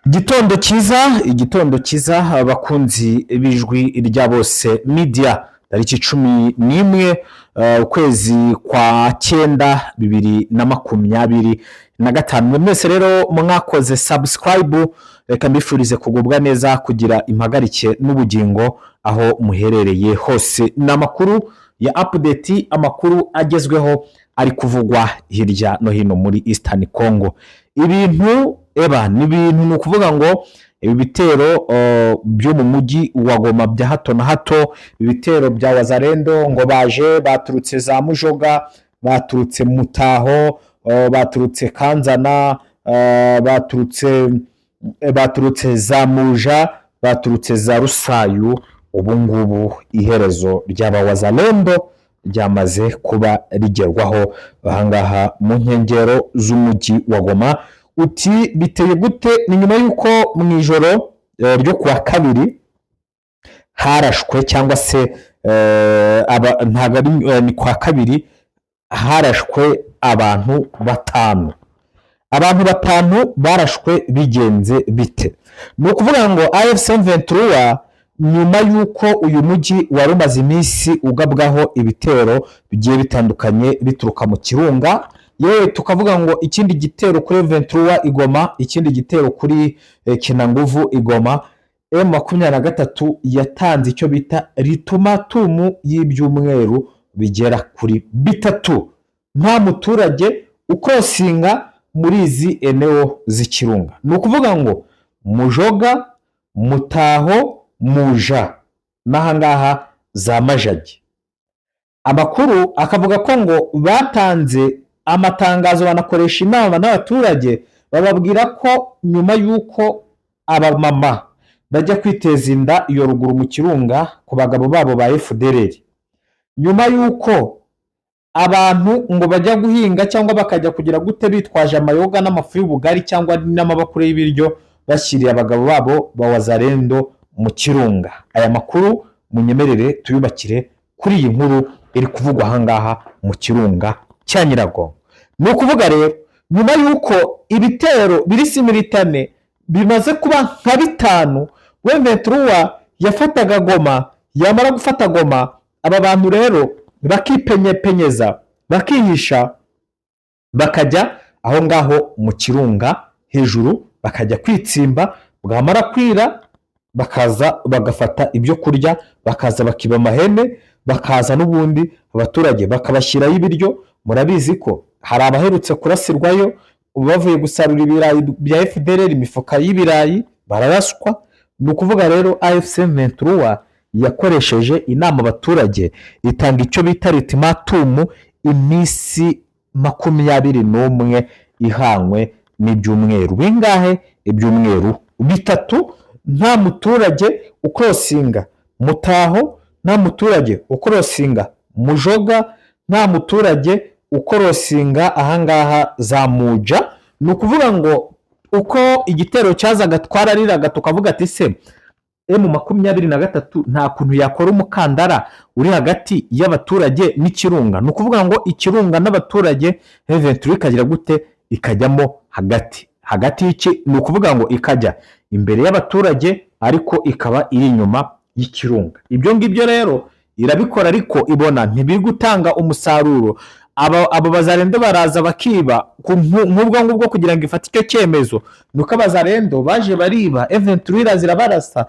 igitondo cyiza abakunzi b'ijwi rya bose media tariki 11 ukwezi kwa 9 2025 mwese rero mwakoze subscribe reka mbifurize kugubwa neza kugira impagarike n'ubugingo aho muherereye hose n'amakuru ya update amakuru agezweho ari kuvugwa hirya no hino muri Eastern Congo. Ibintu ni ibintu ni ukuvuga ngo ibi bitero byo mu mujyi wa Goma bya hato na hato, ibitero bya Wazalendo ngo baje baturutse za Mujoga, baturutse Mutaho, baturutse Kanzana, baturutse za Muja, baturutse za Rusayu. Ubu ngubu iherezo ry'aba Wazalendo ryamaze kuba rigerwaho ahangaha mu nkengero z'umujyi wa Goma. Uti biteye gute? Ni nyuma yuko mu ijoro ryo kuwa kabiri harashwe cyangwa se ni kwa kabiri harashwe abantu batanu barashwe bigenze bite. Ni ukuvuga ngo AFC M23 nyuma yuko uyu mujyi wari umaze iminsi ugabwaho ibitero bigiye bitandukanye bituruka mu Kirunga, yewe tukavuga ngo ikindi gitero kuri 23 Igoma, ikindi gitero kuri Kinanguvu Igoma, M23 yatanze icyo bita ritumatumu y'ibyumweru bigera kuri bitatu nta muturage ukosinga muri izi eneo z'Ikirunga. Ni ukuvuga ngo Mujoga, Mutaho, Muja n'ahangaha za Majagi. Amakuru akavuga ko ngo batanze amatangazo banakoresha inama n'abaturage bababwira ko nyuma yuko abamama bajya kwiteza inda iyo ruguru mu Kirunga ku bagabo babo ba FDLR, nyuma yuko abantu ngo bajya guhinga cyangwa bakajya kugira gute bitwaje amayoga n'amafu y'ubugari cyangwa n'amabakure y'ibiryo bashyiriye abagabo babo ba Wazalendo mu Kirunga. Aya makuru munyemerere tuyubakire kuri iyi nkuru iri kuvugwa ahangaha mu Kirunga cya Nyiragongo. Ni ukuvuga rero nyuma yuko ibitero biri similitane bimaze kuba nka bitanu, M23 yafataga Goma, yamara gufata Goma aba bantu rero bakipenyepenyeza bakihisha bakajya aho ngaho mu Kirunga hejuru bakajya kwitsimba, bwamara kwira bakaza bagafata ibyo kurya, bakaza bakiba amahene, bakaza n'ubundi abaturage bakabashyiraho ibiryo. Murabizi ko hari abaherutse kurasirwayo bavuye gusarura ibirayi bya FDLR, imifuka y'ibirayi bararaswa. Ni ukuvuga rero AFC M23 yakoresheje inama abaturage itanga icyo bita ultimatum iminsi 21 ihangwe n'ibyumweru bingahe, ibyumweru bitatu nta muturage ukrosinga Mutaho, nta muturage ukrosinga Mujoga, nta muturage ukrosinga ahangaha za Muja. Ni ukuvuga ngo uko igitero cyazaga twarariraga tukavuga ati se M23 nta kuntu yakora umukandara uri hagati y'abaturage n'Ikirunga. Ni ukuvuga ngo Ikirunga n'abaturage M23 ikagira gute ikajyamo hagati y'iki. Ni ukuvuga ngo ikajya imbere y'abaturage ariko ikaba iri inyuma y'Ikirunga. Ibyo ngibyo rero irabikora ariko ibona ntibiri gutanga umusaruro. Abo Bazalendo baraza bakiba nk'ubwo ngubwo kugira ngo ifate icyo cyemezo. Nuko Bazalendo baje bariba, M23 zirabarasa,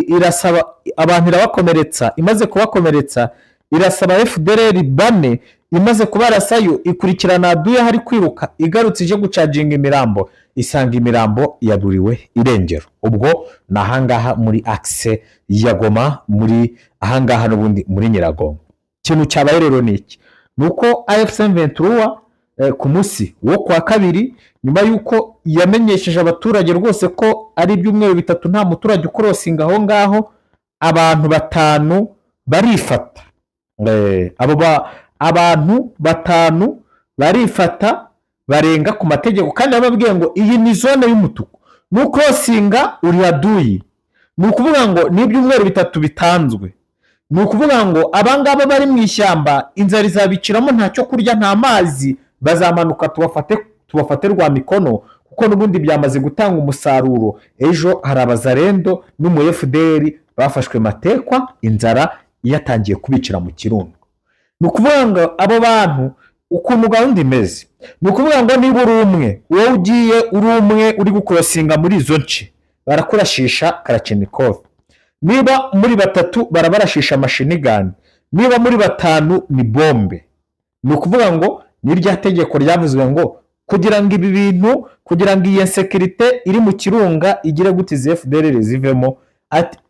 irasaba abantu irabakomeretsa, imaze kubakomeretsa irasaba FDLR bane, imaze kubarasayo ikurikirana aduye hari kwiruka, igarutse ije gucajinga imirambo isanga imirambo yaburiwe irengero. Ubwo nahangaha muri axe ya Goma, muri ahangaha n'ubundi muri Nyiragongo. Ikintu cyabaye rero niki nuko AFC M23 ku munsi wo kwa kabiri nyuma yuko yamenyesheje abaturage rwose ko ari ibyumweru bitatu nta muturage ukrosinga aho ngaho, abantu batanu barifata. Abantu batanu barifata barenga ku mategeko kandi bababwiye ngo iyi ni zone y'umutuku, n'ukrosinga uri aduyi. Ni ukuvuga ngo n'ibyumweru bitatu bitanzwe. Ni ukuvuga ngo abangaba bari mu ishyamba inzara izabiciramo ntacyo kurya nta mazi, bazamanuka tubafate rwa mikono kuko n'ubundi byamaze gutanga umusaruro. Ejo hari abazarendo n'umu FDR bafashwe matekwa, inzara yatangiye kubicira mu kirundo. Ni ukuvuga ngo abo bantu ukuntu gahunda imeze, ni ukuvuga ngo niba uri umwe, wowe ugiye uri umwe uri gukorosinga muri izo nce, barakurashisha Kalashnikov. Niba muri batatu barabarashisha mashinigani, niba muri batanu ni bombe. Ni ukuvuga ngo ni rya tegeko ryavuzwe ngo kugira ngo ibi bintu, kugira ngo iyi insekirite iri mu kirunga igire gute izi FDLR zivemo,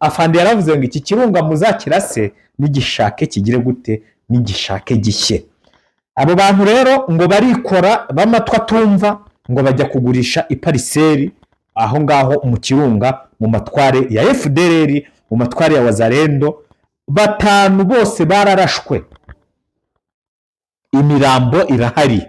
afande yaravuze ngo iki kirunga muzakirase n'igishake kigire gute, n'igishake gishye. Abo bantu rero ngo barikora bamatwa tumva, ngo bajya kugurisha ipariseri aho ngaho mu kirunga mu matware ya FDLR, mu matware ya wazarendo. Batanu bose bararashwe, imirambo irahari,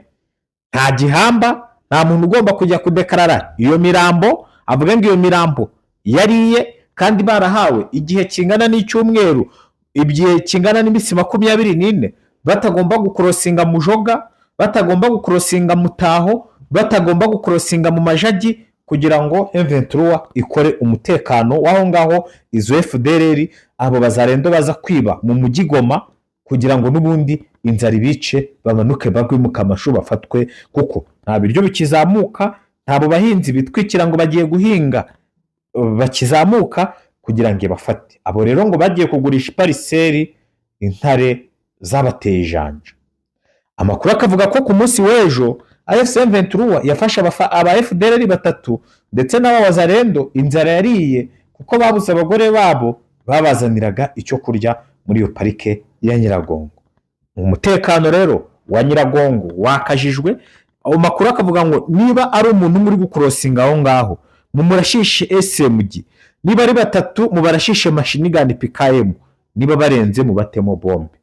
nta gihamba, nta muntu ugomba kujya kudekarara iyo mirambo, avuga ngo iyo mirambo yariye, kandi barahawe igihe kingana n'icyumweru, igihe kingana n'iminsi 24, batagomba gukorosinga mu Joga, batagomba gukorosinga mu Taho, batagomba gukorosinga mu Majagi, kugira ngo M23 ikore umutekano waho ngaho izo FDLR abo bazarendo baza kwiba mu mujyi Goma, kugira ngo n'ubundi inzara ibice bamanuke bagwe mu Kamashu bafatwe, kuko nta biryo bikizamuka, ntabo bahinzi bitwikira ngo bagiye guhinga bakizamuka kugira ngo bafate. Abo rero ngo bagiye kugurisha pariseri, intare zabateye ijanja. Amakuru akavuga ko ku munsi w'ejo AFC/M23 yafashe aba FDLR batatu ndetse n'abazarendo inzara yariye, kuko babuze abagore babo babazaniraga icyo kurya muri iyo parike ya Nyiragongo. Umutekano rero wa Nyiragongo wakajijwe. Amakuru akavuga ngo niba ari umuntu muri gukorosinga aho ngaho mumurashishe SMG, niba ari batatu mubarashishe mashinigani PKM, niba barenze mu batemo bombe.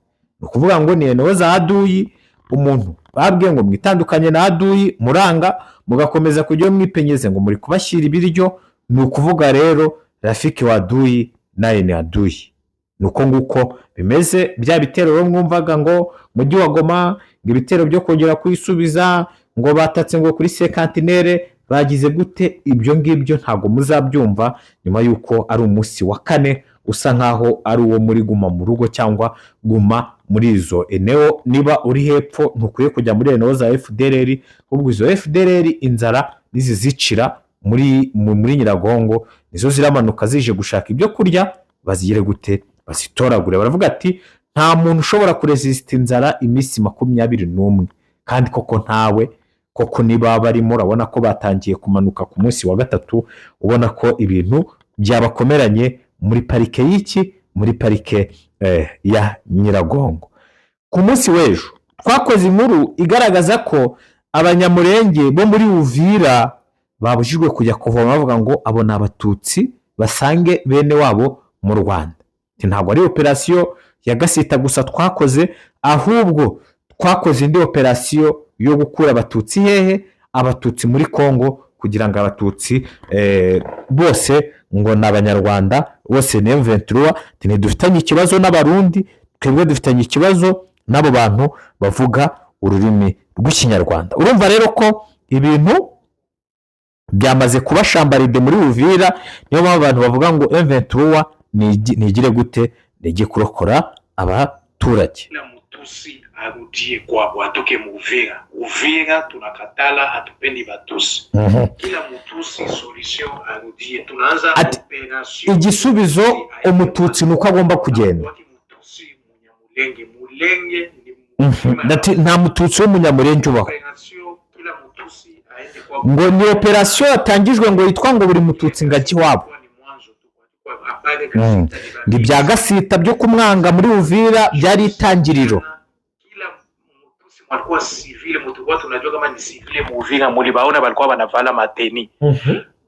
Ni ukuvuga ngo ni eno za aduyi, umuntu babwiye ngo mwitandukanye na aduyi, muranga mugakomeza kujya mwipenyeze ngo muri kubashyira ibiryo. Ni ukuvuga rero rafiki wa aduyi naye ni aduyi. Nuko nguko bimeze. Bya bitero rero mwumvaga ngo mujyi wa Goma, ngo ibitero byo kongera kwisubiza, ngo batatse ngo kuri sekantinere bagize gute, ibyo ngibyo ntago muzabyumva nyuma yuko ari umunsi wa kane usa nkaho ari uwo muri guma mu rugo cyangwa guma muri izo eneo. Niba uri hepfo ntukwiye kujya muri eneo za FDLR, ubwo izo FDLR inzara nizizicira muri Nyiragongo, nizo ziramanuka zije gushaka ibyo kurya, bazigire gute, basitoragure. Baravuga ati nta muntu ushobora kuresista inzara iminsi 21, kandi koko ntawe. Koko niba barimo urabona ko batangiye kumanuka ku munsi wa gatatu, ubona ko ibintu byabakomeranye muri parike y'iki, muri parike ya Nyiragongo. Ku munsi w'ejo twakoze inkuru igaragaza ko abanyamurenge bo muri Uvira babujijwe kujya kuvoma, bavuga ngo abo ni abatutsi basange bene wabo mu Rwanda. Ntabwo ari operasiyo ya Gasita gusa twakoze, ahubwo twakoze indi operasiyo yo gukura abatutsi hehe, abatutsi muri Kongo, kugira ngo abatutsi bose ngo n'abanyarwanda bose ni M23. Dufitanye ikibazo n'abarundi, twebwe dufitanye ikibazo n'abo bantu bavuga ururimi rw'ikinyarwanda. Urumva rero ko ibintu byamaze kuba shambaride muri Uvira. Niyo mpamvu abantu bavuga ngo M23 nigire gute, nige kurokora abaturage. Arudie kwa watoke mu Uvira. Uvira tunakatala, hatupendi batusi. Kila mutusi solution arudie. Tunaanza operation. Igisubizo umututsi nuko agomba kugenda. Mutusi Munyamulenge nta mututsi w'umunyamurenge ubaho. Ngo ni operasiyo yatangijwe ngo yitwa ngo buri mututsi ngaki wabo. Ngo ibya Gasita byo kumwanga muri Uvira byari itangiriro. Walikuwa civile, mtu tunajua kama ni civile mu Uvira, mulibaona walikuwa wanavala mateni.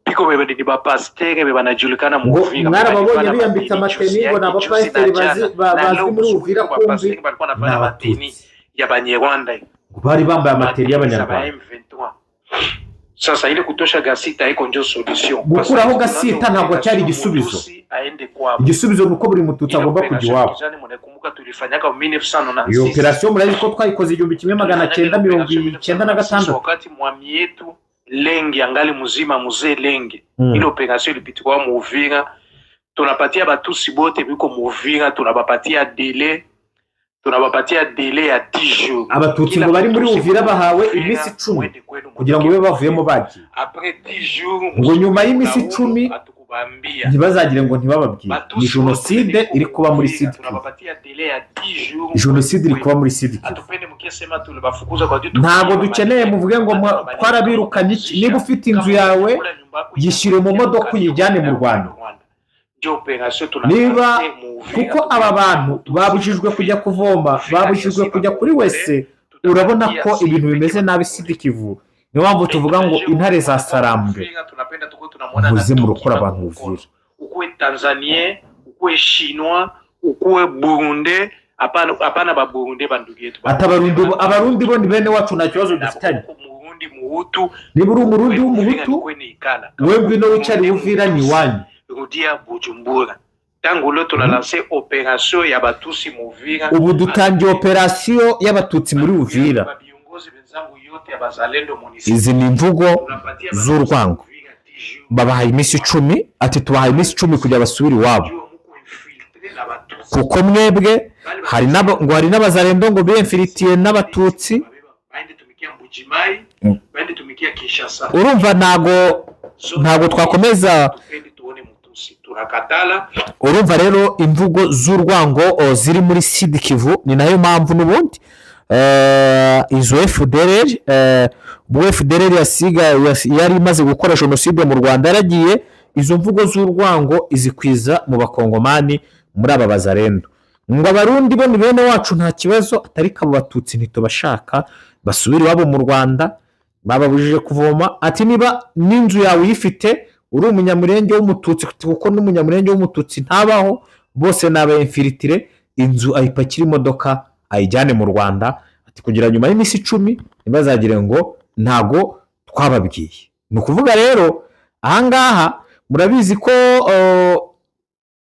Biko bebe ni bapastere bebe banajulikana mu Uvira. Ngara babonye biyambika mateni ngo n'abapasiteri bazwi muri Uvira, kumbi walikuwa wanavala mateni ya Banyarwanda. Bari bambaye amateri y'Abanyarwanda. Sasa ile kutosha Gasita iko ndio solution. Gukuraho Gasita ntabwo cyari igisubizo. Igisubizo nuko buri mututsi agomba kujya iwabo. Munakumbuka tulifanyaka mu 1996. Iyo operation murazi ko twayikoze 1996 wakati mwami yetu Lenge angali mzima mzee Lenge. Ile operation ilipitikwa mu Uvira. Tunapatia batusi bote biko mu Uvira, tunabapatia délai ya 10 jours. Abatutsi ngo bari muri Uvira bahawe iminsi 10 kugira ngo babe bavuyemo bagiye. Après 10 jours ngo nyuma y'iminsi 10 ntibazagire ngo ntibababwire. Ni jenoside iri kuba muri Sud Kivu. Tunabapatia délai ya 10 jours. Jenoside iri kuba muri Sud Kivu. Atupende mukesema tulibafukuza kwa ditu. Ntabwo dukeneye muvuge ngo twarabirukanye iki. Niba ufite inzu yawe yishyire mu modoka uyijyane mu Rwanda. Niba kuko aba bantu babujijwe kujya kuvoma, babujijwe kujya kuri wese, urabona ko ibintu bimeze nabi Sud Kivu. Niyo mpamvu tuvuga ngo intare za Sarambwe muze murokora abantu Uvira. Ukwe Tanzania, ukwe Chinois, ukwe Burundi, apana ba Burundi bandugu yetu. Abarundi bo ni bene wacu nta kibazo dufitanye. Muhutu niba uri umurundi w'umuhutu wewe no wicari Uvira ni wanyu. Rudia Bujumbura. Tangu leo tunalancer operation ya batusi mu Uvira. Ubu dutangiye operation y'abatutsi muri Uvira. Izi ni imvugo z'urwango. Babahaye iminsi 10, ati tubahaye iminsi 10 kujya basubira iwabo. Kuko mwebwe hari n'abazalendo ngo bemfiritiye n'abatutsi. Urumva ntago twakomeza. Urumva rero imvugo z'urwango ziri muri Sud Kivu, ni nayo mpamvu n'ubundi izo FDLR yari imaze gukora jenoside mu Rwanda, yaragiye izo mvugo z'urwango izikwiza mu bakongomani muri aba bazarendo. Ngo abarundi bo ni bene wacu nta kibazo, atari kabo batutsi ntitubashaka basubira iwabo mu Rwanda, bababujije kuvoma. Ati niba n'inzu yawe uyifite uri umunyamurenge w'umututsi, kuko n'umunyamurenge w'umututsi ntabaho, bose nabaye infiltré, inzu ayipakira imodoka ayijyane mu Rwanda, ati kugira nyuma y'iminsi 10 ntibazagire ngo ntago twababwiye. Ni ukuvuga rero ahangaha murabizi ko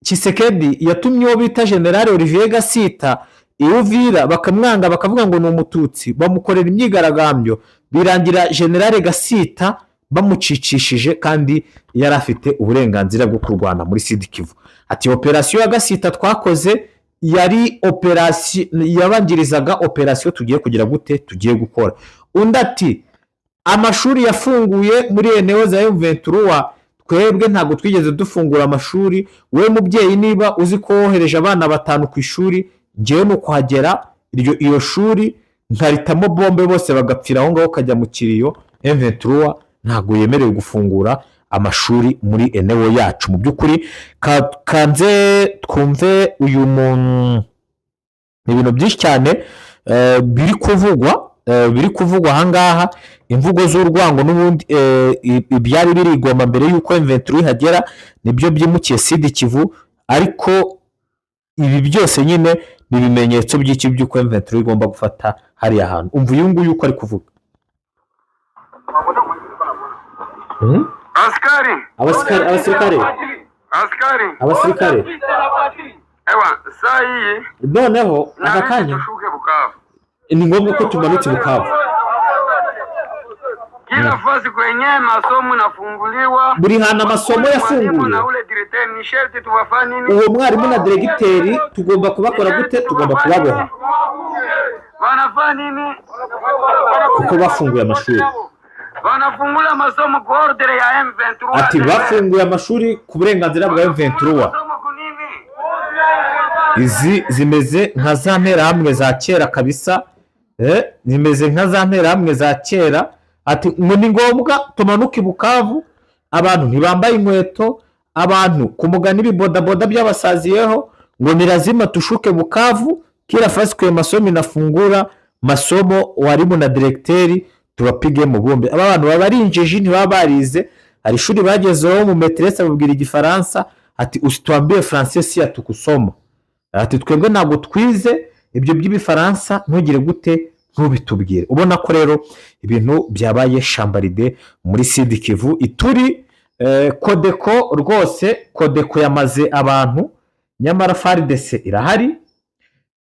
Tshisekedi yatumye uwo bita General Olivier Gasita Uvira, bakamwanga bakavuga ngo ni umututsi, bamukorera imyigaragambyo, birangira General Gasita bamucicishije kandi yari afite uburenganzira bwo kurwana muri Sud Kivu. Ati operation ya Gasita twakoze yari operation yabangirizaga operation tugiye kugira gute tugiye gukora. Undi ati amashuri yafunguye muri eneo za M23, twebwe ntago twigeze dufungura amashuri. We mubyeyi niba uzi ko wohereje abana 5 ku ishuri, ngiye no kuhagera iyo shuri nkaritamo bombe bose bagapfira aho ngaho kajya mu kiriyo. M23 ntago yemerewe gufungura amashuri muri eneo yacu. Mu byukuri kanze twumve uyu muntu, ibintu byinshi cyane biri kuvugwa ahangaha, imvugo z'urwango n'ubundi ibyari birigomba mbere yuko M23 hagera nibyo byimukiye Sud Kivu, ariko ibi byose nyine ni ibimenyetso by'iki by'uko M23 igomba gufata hari ahantu. Umva uyu nguyu uko ari kuvuga. Abasirikare ewa sayi noneho aka kanya ni ngombwa ko tumanutse Bukavu. Kila fasi kwenye masomo nafunguliwa, buri hana masomo yafunguye, na ule directeur ni sherti tubafanye nini? Uwo mwarimu na directeur tugomba kubakora gute? Tugomba kubaboha. Wanafanya nini? Kuko bafunguye amashuri. Wanafungula masomo kwa order ya M23. Ati bafunguye amashuri ku burenganzira bwa M23. Izi zimeze nka za nterahamwe za kera kabisa, zimeze nka za nterahamwe za kera. Ati ngo ni ngombwa tumanuke Bukavu, abantu ntibambaye inkweto, abantu ku mugani ibibodaboda by'abasaziyeho, ngo ni lazima tushuke Bukavu, kila fasi kwa masomo inafungura masomo, warimu na directeur tubapige mu bombe. Aba bantu baba ari injeje ntibaba barize, hari ishuri bagezeho mu maîtresse babwira igifaransa, ati usitwambie français si atukusoma. Ati twebwe ntabwo twize ibyo by'ibifaransa, ntugire gute ntubitubwire. Ubona ko rero ibintu byabaye chambaride muri Sud Kivu. Ituri Kodeko rwose, Kodeko yamaze abantu, nyamara FARDC irahari.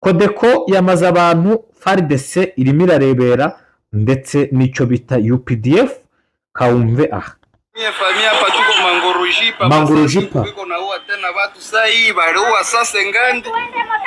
Kodeko yamaze abantu, FARDC irimo irarebera, ndetse n'icyo bita UPDF kawumve aha. Familia hapa tuko Mangorojipa. Mangorojipa. Tuko na huwa tena watu saa hii bali huwa sasa ngandi.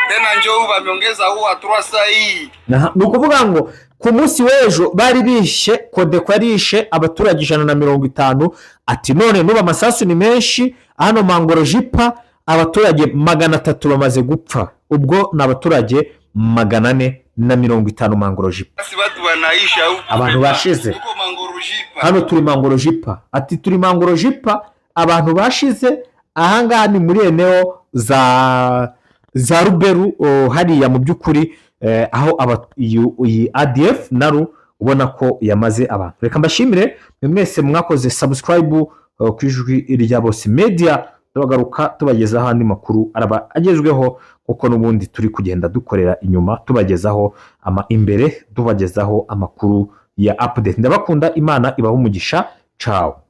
Tena njoo wameongeza huwa 3 saa hii. Ni ukuvuga ngo ku munsi w'ejo bari bishe Kodeko yarishe abaturage 150 ati none nuba amasasu ni menshi hano Mangorojipa abaturage 300 bamaze gupfa ubwo n'abaturage 450 Mangorojipa. Watu wanaisha huko. Abantu bashize. Tuko Mangorojipa. Hano turi Mangorojipa ati turi Mangorojipa abantu bashize ahangaha ni muri eneo za Ruberu hariya mu by'ukuri aho iyi ADF naru ubona ko yamaze abantu. Reka mbashimire mwese mwakoze subscribe ku Ijwi rya Bose Media turagaruka tubagezaho andi makuru araba agezweho kuko nubundi turi kugenda dukorera inyuma tubagezaho imbere tubagezaho amakuru ya update. Ndabakunda, Imana ibaha umugisha. Ciao.